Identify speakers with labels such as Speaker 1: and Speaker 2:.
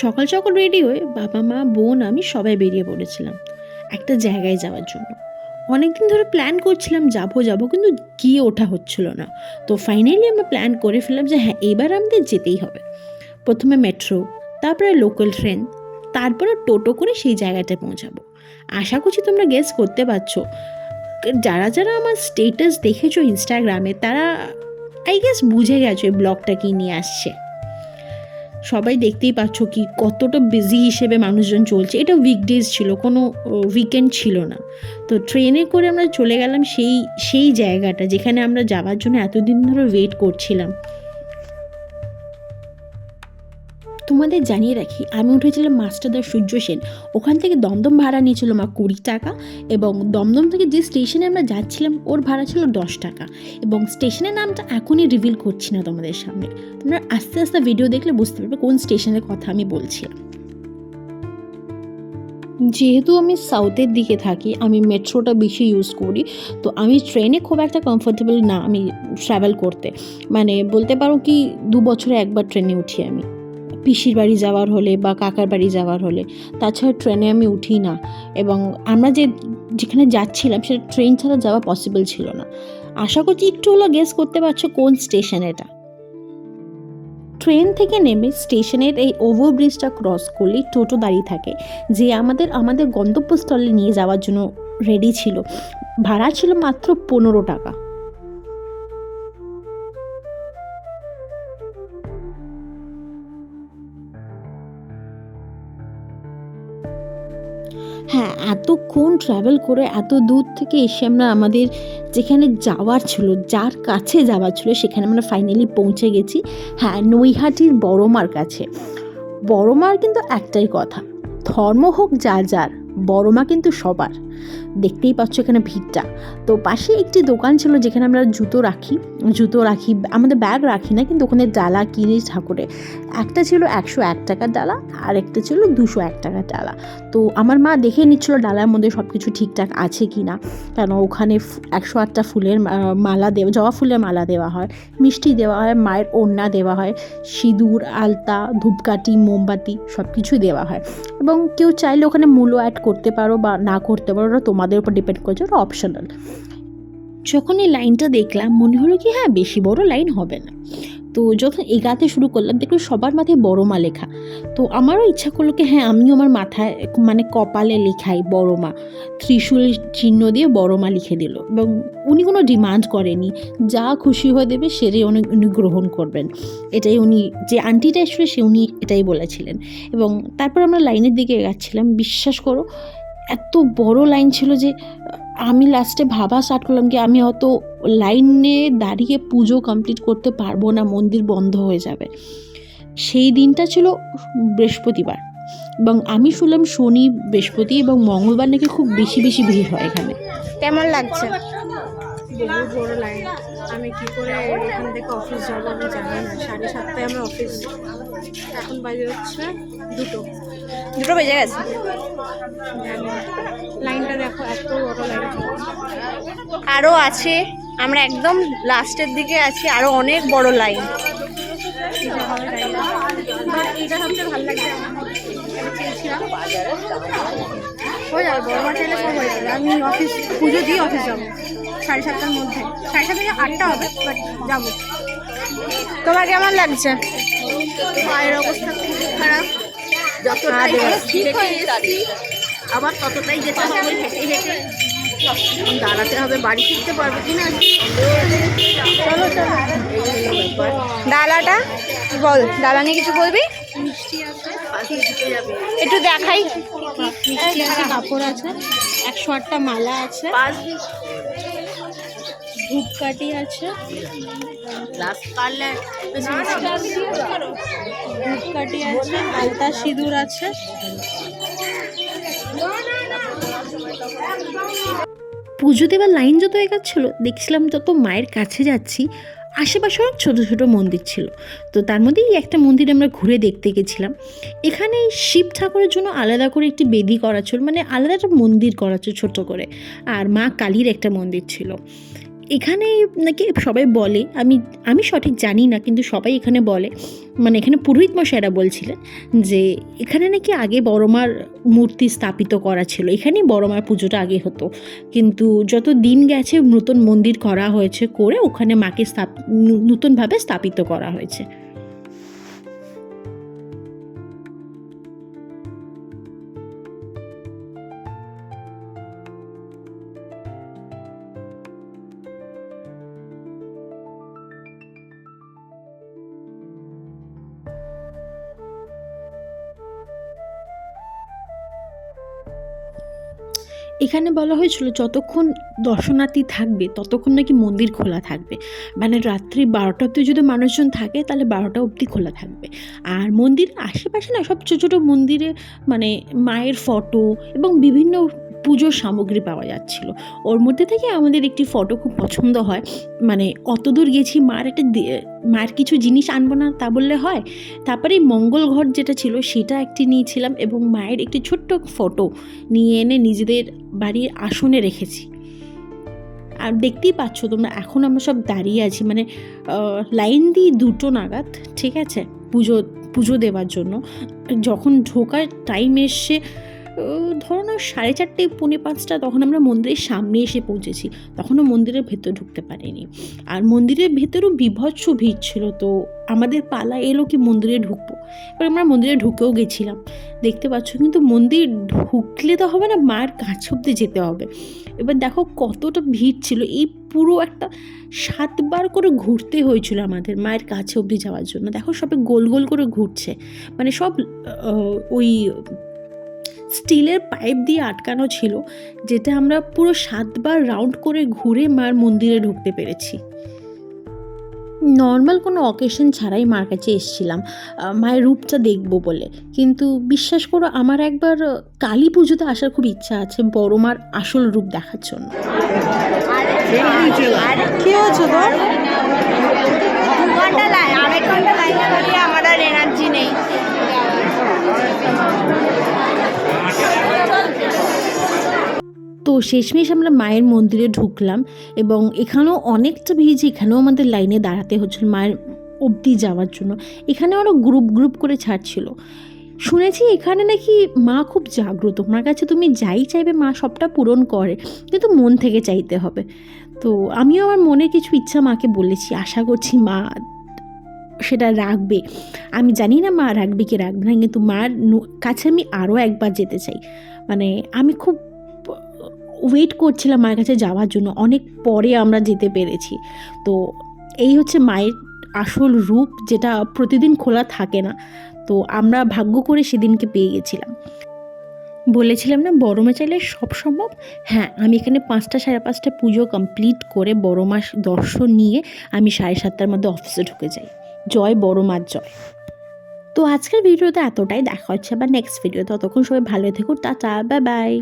Speaker 1: সকাল সকাল রেডি হয়ে বাবা মা বোন আমি সবাই বেরিয়ে পড়েছিলাম একটা জায়গায় যাওয়ার জন্য। অনেকদিন ধরে প্ল্যান করছিলাম যাবো যাবো, কিন্তু গিয়ে ওঠা হচ্ছিল না। তো ফাইনালি আমরা প্ল্যান করে ফেললাম যে হ্যাঁ, এবার আমাদের যেতেই হবে। প্রথমে মেট্রো, তারপরে লোকাল ট্রেন, তারপরে টোটো করে সেই জায়গাটায় পৌঁছাবো। আশা করছি তোমরা গেস করতে পারছো। যারা যারা আমার স্টেটাস দেখেছো ইনস্টাগ্রামে, তারা আই গেস বুঝে গেছো এই ব্লগটা কি নিয়ে আসছে। সবাই দেখতেই পাচ্ছ কি কতটা বিজি হিসেবে মানুষজন চলছে। এটা উইকডেজ ছিল, কোনো উইকেন্ড ছিল না। তো ট্রেনে করে আমরা চলে গেলাম সেই জায়গাটা যেখানে আমরা যাওয়ার জন্য এতদিন ধরে ওয়েট করছিলাম। তোমাদের জানিয়ে রাখি, আমি উঠেছিলাম মাস্টারদা সূর্য সেন। ওখান থেকে দমদম ভাড়া নিয়েছিল মা 20 টাকা, এবং দমদম থেকে যে স্টেশনে আমরা যাচ্ছিলাম ওর ভাড়া ছিল 10 টাকা। এবং স্টেশনের নামটা এখনই রিভিল করছি না তোমাদের সামনে, তোমরা আস্তে আস্তে ভিডিও দেখলে বুঝতে পারবে কোন স্টেশনের কথা আমি বলছি। যেহেতু আমি সাউথের দিকে থাকি, আমি মেট্রোটা বেশি ইউজ করি। তো আমি ট্রেনে খুব একটা কমফোর্টেবল না আমি ট্রাভেল করতে। মানে বলতে পারো কি 2 বছরে একবার ট্রেনে উঠি আমি, পিসির বাড়ি যাওয়ার হলে বা কাকার বাড়ি যাওয়ার হলে। তাছাড়া ট্রেনে আমি উঠি না। এবং আমরা যেখানে যাচ্ছিলাম সেটা ট্রেন ছাড়া যাওয়া পসিবল ছিল না। আশা করছি একটু হলো গেস করতে পারছো কোন স্টেশন এটা। ট্রেন থেকে নেমে স্টেশনের এই ওভারব্রিজটা ক্রস করলেই টোটো দাঁড়িয়ে থাকে, যে আমাদের গন্তব্যস্থলে নিয়ে যাওয়ার জন্য রেডি ছিল। ভাড়া ছিল মাত্র 15 টাকা। হ্যাঁ, এতক্ষণ ট্রাভেল করে এত দূর থেকে এসে আমরা আমাদের যেখানে যাওয়ার ছিল, যার কাছে যাওয়ার ছিল, সেখানে আমরা ফাইনালি পৌঁছে গেছি। হ্যাঁ, নৈহাটির বড়মার কাছে। বড়মার কিন্তু একটাই কথা, ধর্ম হোক যার যার, বড়মা কিন্তু সবার। দেখতেই পাচ্ছ এখানে ভিড়টা। তো পাশে একটি দোকান ছিল যেখানে আমরা জুতো রাখি, আমাদের ব্যাগ রাখি না, কিন্তু ওখানে ডালা কিনি ঠাকুরে। একটা ছিল 101 টাকার ডালা, আর একটা ছিল 201 টাকার ডালা। তো আমার মা দেখে নিচ্ছিল ডালার মধ্যে সব কিছু ঠিকঠাক আছে কি না, কেন ওখানে 108টা ফুলের মালা জবা ফুলের মালা দেওয়া হয়, মিষ্টি দেওয়া হয়, মায়ের ওড়না দেওয়া হয়, সিঁদুর, আলতা, ধূপকাঠি, মোমবাতি সব কিছুই দেওয়া হয়। এবং কেউ চাইলে ওখানে মূল্য অ্যাড করতে পারো বা না করতে পারো, ওটা তোমাদের উপর ডিপেন্ড করছে, ওটা অপশনাল। যখন এই লাইনটা দেখলাম মনে হলো কি হ্যাঁ, বেশি বড় লাইন হবে না। তো যখন এগাতে শুরু করলাম দেখলো সবার মাথায় বড়মা লেখা। তো আমারও ইচ্ছা করলো কি হ্যাঁ, আমিও আমার মাথায় মানে কপালে লেখাই বড়মা, ত্রিশূল চিহ্ন দিয়ে বড়মা লিখে দিল। এবং উনি কোনো ডিমান্ড করেনি, যা খুশি হয়ে দেবে সেটাই উনি গ্রহণ করবেন। এটাই উনি, যে আন্টিটা এসে সে উনি এটাই বলেছিলেন। এবং তারপর আমরা লাইনের দিকে এগাচ্ছিলাম। বিশ্বাস করো এত বড় লাইন ছিল যে আমি লাস্টে ভাবা স্টার্ট করলাম কি আমি অত লাইনে দাঁড়িয়ে পুজো কমপ্লিট করতে পারবো না, মন্দির বন্ধ হয়ে যাবে। সেই দিনটা ছিল বৃহস্পতিবার, এবং আমি শুনলাম শনি, বৃহস্পতি এবং মঙ্গলবার নাকি খুব বেশি ভিড় হয় এখানে।
Speaker 2: কেমন লাগছে?
Speaker 3: বহুত বড় লাইন। আমি কি করে এখান থেকে অফিস যাবো আমি জানি না। 7:30টায় আমার অফিস, এখন বাজে হচ্ছে 2টো
Speaker 2: বেজে গেছে।
Speaker 3: লাইনটা দেখো, এত বড় লাইন।
Speaker 2: আরও আছে, আমরা একদম লাস্টের দিকে আছি, আরও অনেক বড় লাইন।
Speaker 3: এইটা সবচেয়ে ভালো লাগছে আমার। চেয়েছিলাম হয়ে যাবে, বড় মাছ চাইলে সব হয়ে যাবে। আমি অফিস পুজো দিয়ে অফিস যাবো 7:30টার মধ্যে, 7:30 থেকে 8টা হবে, বাট যাবো।
Speaker 2: তোমার কেমন লাগছে?
Speaker 3: মায়ের অবস্থা খুব খারাপ, যতটাই ঠিক হয়ে এসেছি আবার ততটাই যেতে হবে হেঁটে হেঁটে, দাঁড়াতে হবে। বাড়ি ফিরতে পারবো কিনা চলো চলো। এই হলো ব্যাপার।
Speaker 2: ডালাটা বল, ডালা নিয়ে কিছু বলবি?
Speaker 3: মিষ্টি আছে, পাশে দিতে যাবে।
Speaker 2: একটু দেখাই।
Speaker 3: মিষ্টি আছে, কাপড় আছে, 108টা মালা আছে, ধূপকাঠি আছে, ধূপকাঠি আছে, আলতা সিঁদুর আছে।
Speaker 1: পুজো দেওয়ার লাইন যত এগাচ্ছিলো দেখছিলাম তত মায়ের কাছে যাচ্ছি, আশেপাশে অনেক ছোটো ছোটো মন্দির ছিল। তো তার মধ্যেই একটা মন্দির আমরা ঘুরে দেখতে গেছিলাম। এখানে শিব ঠাকুরের জন্য আলাদা করে একটি বেদি করা ছিল, মানে আলাদা একটা মন্দির করা ছিল ছোটো করে। আর মা কালীর একটা মন্দির ছিল। এখানে নাকি সবাই বলে, আমি সঠিক জানি না, কিন্তু সবাই এখানে বলে, মানে এখানে পুরোহিত মশাইরা বলছিলেন যে এখানে নাকি আগে বড়মার মূর্তি স্থাপিত করা ছিল, এখানেই বড়মার পুজোটা আগে হতো, কিন্তু যত দিন গেছে নতুন মন্দির করা হয়েছে, করে ওখানে মাকে নতুনভাবে স্থাপিত করা হয়েছে। এখানে বলা হয়েছিল যতক্ষণ দর্শনার্থী থাকবে ততক্ষণ নাকি মন্দির খোলা থাকবে, মানে রাত্রি 12টা অবধি যদি মানুষজন থাকে তাহলে 12টা অবধি খোলা থাকবে। আর মন্দিরের আশেপাশে না সব ছোটো ছোটো মন্দিরে মানে মায়ের ফটো এবং বিভিন্ন পুজোর সামগ্রী পাওয়া যাচ্ছিল। ওর মধ্যে থেকে আমাদের একটি ফটো খুব পছন্দ হয়, মানে অত দূর গেছি মায়ের কিছু জিনিস আনবো না তা বললে হয়। তারপরে মঙ্গল ঘর যেটা ছিল সেটা একটি নিয়েছিলাম এবং মায়ের একটি ছোট্ট ফটো নিয়ে এনে নিজেদের বাড়ির আসনে রেখেছি। আর দেখতেই পাচ্ছ তোমরা, এখন আমরা সব দাঁড়িয়ে আছি, মানে লাইন দিই 2টো নাগাদ, ঠিক আছে, পুজো দেওয়ার জন্য। যখন ঢোকার টাইম এসছে ধরো না 4:30 4:45, তখন আমরা মন্দিরের সামনে এসে পৌঁছেছি, তখনও মন্দিরের ভেতর ঢুকতে পারিনি। আর মন্দিরের ভেতরও বিভৎস ভিড় ছিল, তো আমাদের পালা এলো কি মন্দিরে ঢুকবো। এবার আমরা মন্দিরে ঢুকেও গেছিলাম, দেখতে পাচ্ছ, কিন্তু মন্দির ঢুকলে তো হবে না, মায়ের কাছে অব্দি যেতে হবে। এবার দেখো কতটা ভিড় ছিল, এই পুরো একটা 7বার করে ঘুরতে হয়েছিল আমাদের মায়ের কাছে অবধি যাওয়ার জন্য। দেখো সবে গোল গোল করে ঘুরছে, মানে সব ওই স্টিলের পাইপ দিয়ে আটকানো ছিল, যেটা আমরা পুরো 7বার রাউন্ড করে ঘুরে মার মন্দিরে ঢুকতে পেরেছি। নর্মাল কোনো অকেশন ছাড়াই মার কাছে এসেছিলাম মায়ের রূপটা দেখবো বলে, কিন্তু বিশ্বাস করো আমার একবার কালী পুজোতে আসার খুব ইচ্ছা আছে বড় মার আসল রূপ দেখার জন্য।
Speaker 2: কি হয়েছে তো? 2 ঘন্টা লাইন, 2.5 ঘন্টা লাইন করিয়ে আমার আর এনার্জি নেই।
Speaker 1: তো শেষমেশ আমরা মায়ের মন্দিরে ঢুকলাম এবং এখানেও অনেকটা ভিড়, এখানেও আমাদের লাইনে দাঁড়াতে হচ্ছিল মায়ের অবধি যাওয়ার জন্য। এখানে আরও গ্রুপ করে ছাড়ছিল। শুনেছি এখানে নাকি মা খুব জাগ্রত, মার কাছে তুমি যাই চাইবে মা সবটা পূরণ করে, কিন্তু মন থেকে চাইতে হবে। তো আমিও আমার মনে কিছু ইচ্ছা মাকে বলেছি, আশা করছি মা সেটা রাখবে। আমি জানি না মা রাখবে কি রাখবে না, কিন্তু মার কাছে আমি আরও একবার যেতে চাই। মানে আমি খুব ওয়েট করছিলাম মায়ের কাছে যাওয়ার জন্য, অনেক পরে আমরা যেতে পেরেছি। তো এই হচ্ছে মায়ের আসল রূপ, যেটা প্রতিদিন খোলা থাকে না, তো আমরা ভাগ্য করে সেদিনকে পেয়ে গেছিলাম। বলেছিলাম না বড় মা চাইলে সব সম্ভব। হ্যাঁ, আমি এখানে 5টা 5:30 পুজো কমপ্লিট করে বড় মার দর্শন নিয়ে আমি 7:30টার মধ্যে অফিসে ঢুকে যাই। জয় বড় মার জয়। তো আজকের ভিডিওতে এতটাই, দেখা হচ্ছে আবার নেক্সট ভিডিও। ততক্ষণ সবাই ভালো থেকো, টাটা, বাই বাই।